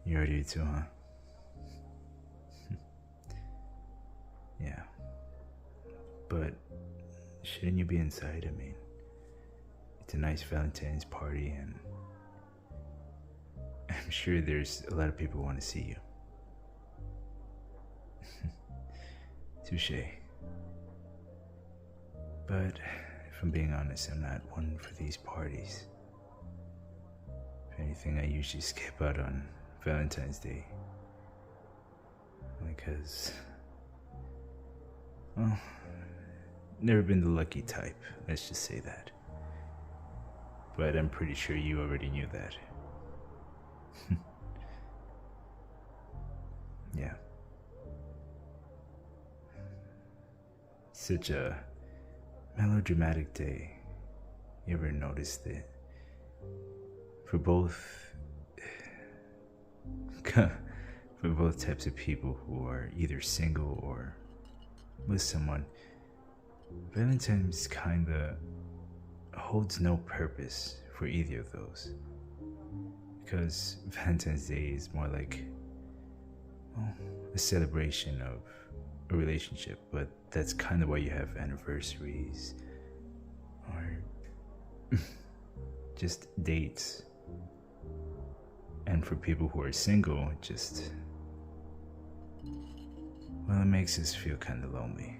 You already too, huh? Yeah. But shouldn't you be inside? I mean, it's a nice Valentine's party, and I'm sure there's a lot of people who want to see you. Touche. But if I'm being honest, I'm not one for these parties. If anything, I usually skip out on Valentine's Day. Because, well, never been the lucky type, let's just say that. But I'm pretty sure you already knew that. Yeah. Such a melodramatic day. You ever noticed it? For both for both types of people who are either single or with someone, Valentine's kinda holds no purpose for either of those. Because Valentine's Day is more like, well, a celebration of a relationship, but that's kind of why you have anniversaries or just dates. And for people who are single, well, it makes us feel kind of lonely.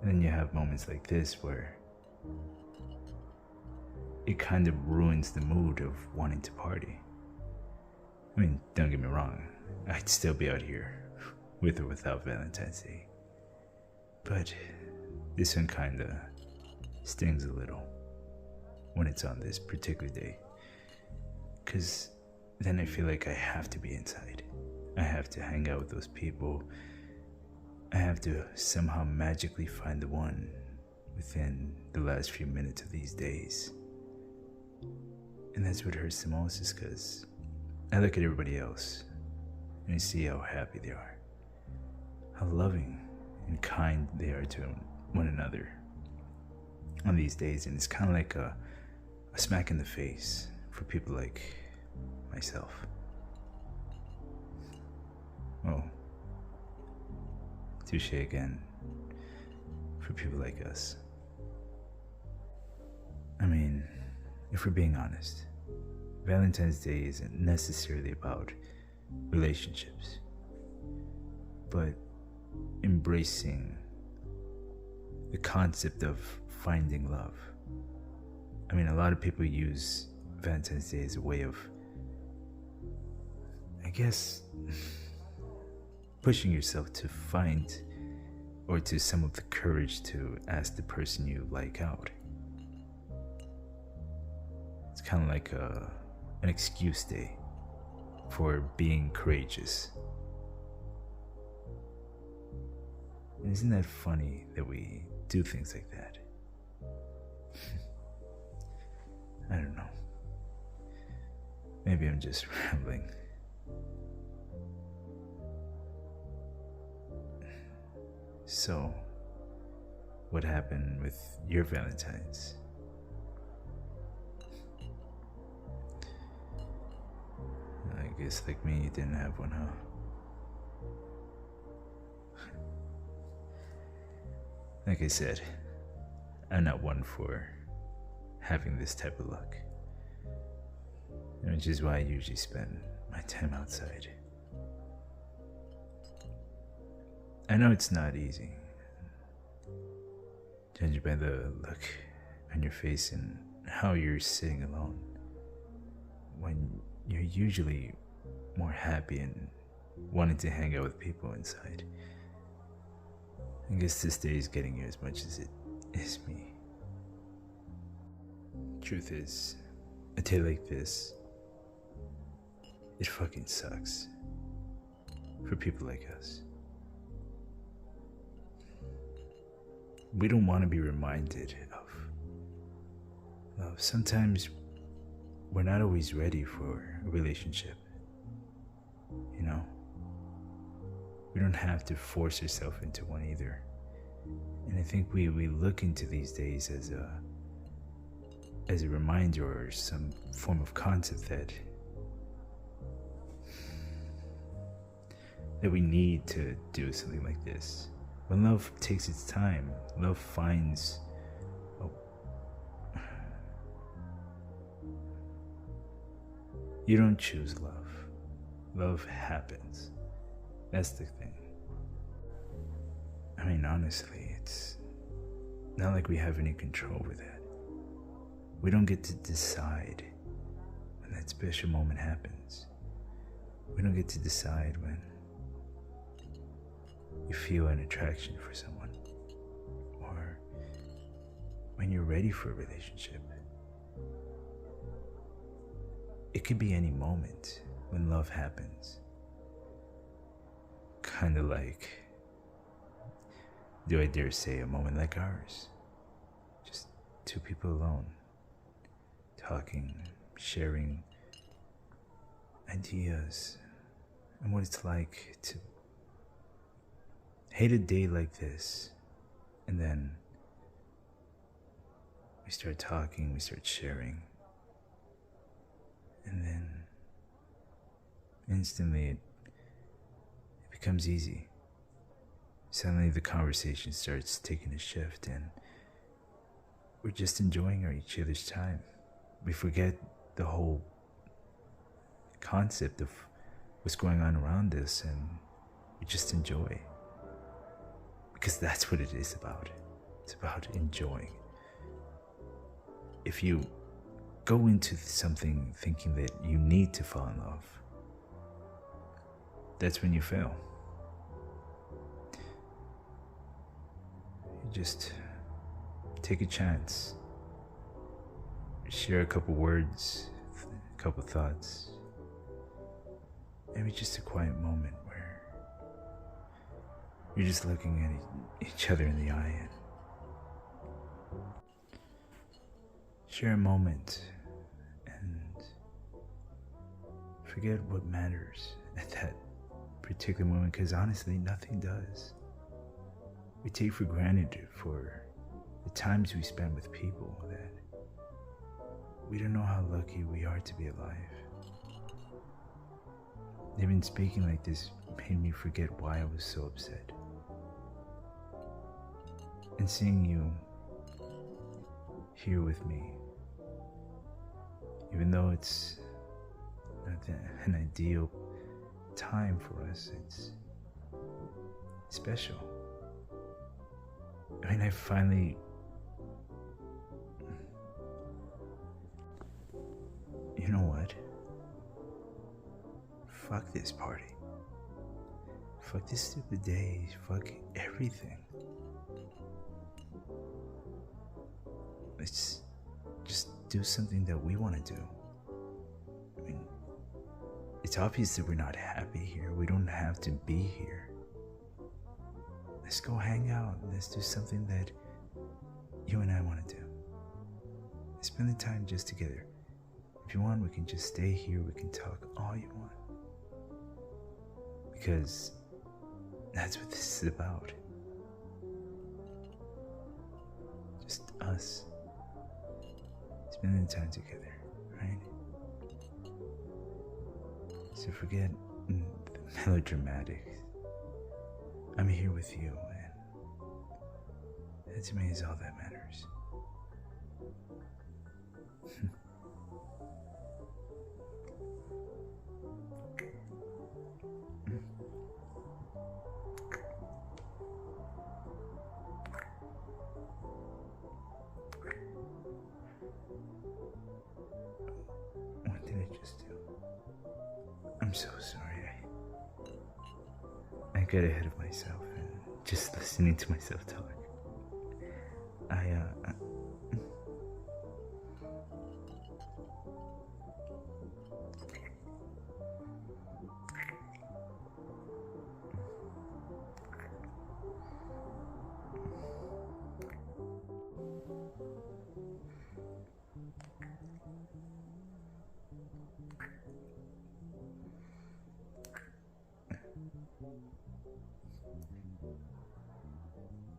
And then you have moments like this where it kind of ruins the mood of wanting to party. I mean, don't get me wrong, I'd still be out here, with or without Valentine's Day. But this one kinda stings a little when it's on this particular day. 'Cause then I feel like I have to be inside. I have to hang out with those people. I have to somehow magically find the one within the last few minutes of these days. And that's what hurts the most, is because I look at everybody else and I see how happy they are, how loving and kind they are to one another on these days, and it's kind of like a smack in the face for people like myself. Oh, touche again for people like us. I mean, if we're being honest, Valentine's Day isn't necessarily about relationships, but embracing the concept of finding love. I mean, a lot of people use Valentine's Day as a way of, I guess, pushing yourself to find or to sum up the courage to ask the person you like out. It's kind of like an excuse day for being courageous. And isn't that funny that we do things like that? I don't know. Maybe I'm just rambling. So, what happened with your Valentines? I guess like me, you didn't have one, huh? Like I said, I'm not one for having this type of luck, which is why I usually spend my time outside. I know it's not easy, judging by the look on your face and how you're sitting alone, when you're usually more happy and wanting to hang out with people inside. I guess this day is getting you as much as it is me. Truth is, a day like this, it fucking sucks for people like us. We don't want to be reminded of love. Sometimes we're not always ready for a relationship, you know? We don't have to force ourselves into one either. And I think we look into these days as as a reminder or some form of concept that we need to do something like this. When love takes its time, love finds you don't choose love. Love happens. That's the thing. I mean, honestly, it's not like we have any control over that. We don't get to decide when that special moment happens. We don't get to decide when you feel an attraction for someone, or when you're ready for a relationship. It could be any moment when love happens. Kind of like, do I dare say, a moment like ours? Just two people alone, talking, sharing ideas, and what it's like to hate a day like this, and then we start talking, we start sharing, and then instantly it becomes easy. Suddenly the conversation starts taking a shift, and we're just enjoying each other's time. We forget the whole concept of what's going on around us, and we just enjoy. Because that's what it is about. It's about enjoying. If you go into something thinking that you need to fall in love, that's when you fail. You just take a chance. Share a couple words, a couple thoughts. Maybe just a quiet moment where you're just looking at each other in the eye and share a moment and forget what matters at that particular moment, because honestly, nothing does. We take for granted for the times we spend with people that we don't know how lucky we are to be alive. Even speaking like this made me forget why I was so upset. And seeing you here with me, even though it's not an ideal time for us, it's special. I mean, I finally, you know what? Fuck this party. Fuck this stupid day. Fuck everything. Let's just do something that we want to do. I mean, it's obvious that we're not happy here. We don't have to be here. Let's go hang out. Let's do something that you and I want to do. Let's spend the time just together. If you want, we can just stay here. We can talk all you want. Because that's what this is about. Just us. Spending the time together, right? So forget the melodramatics. I'm here with you, and that to me is all that matters. What did I just do? I'm so sorry. I got ahead of myself and just listening to myself talk.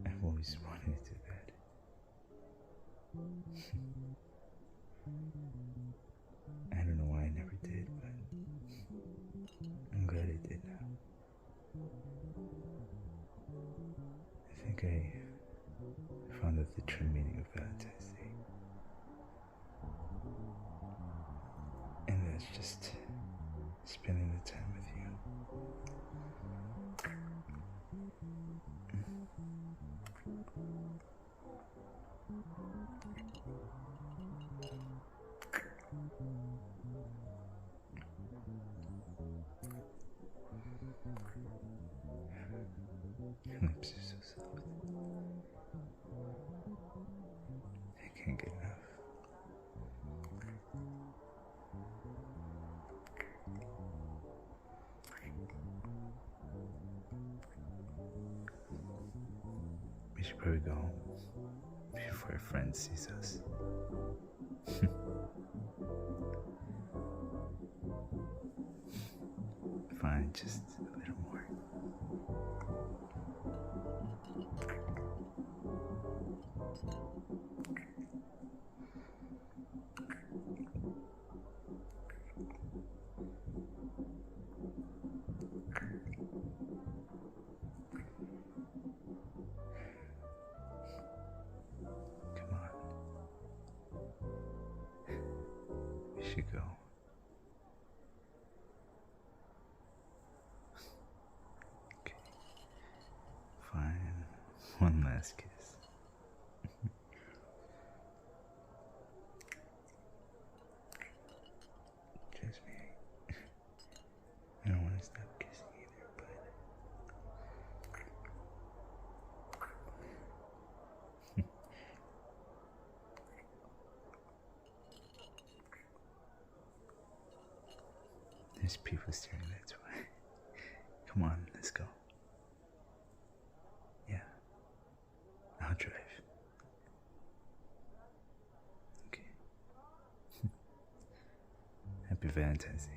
I've always wanted to do that. think I found out the true meaning of Valentine's Day. And that's just spending the time with you. Your lips are so soft. I can't get enough. We should probably go home before our friend sees us. Fine, just a little more. Come on. We should go. Okay. Fine. One last kiss. Trust me. I don't want to stop kissing either, but there's people staring, that's why. Come on, let's go. Yeah. I'll drive. Okay. Happy Valentine's Day.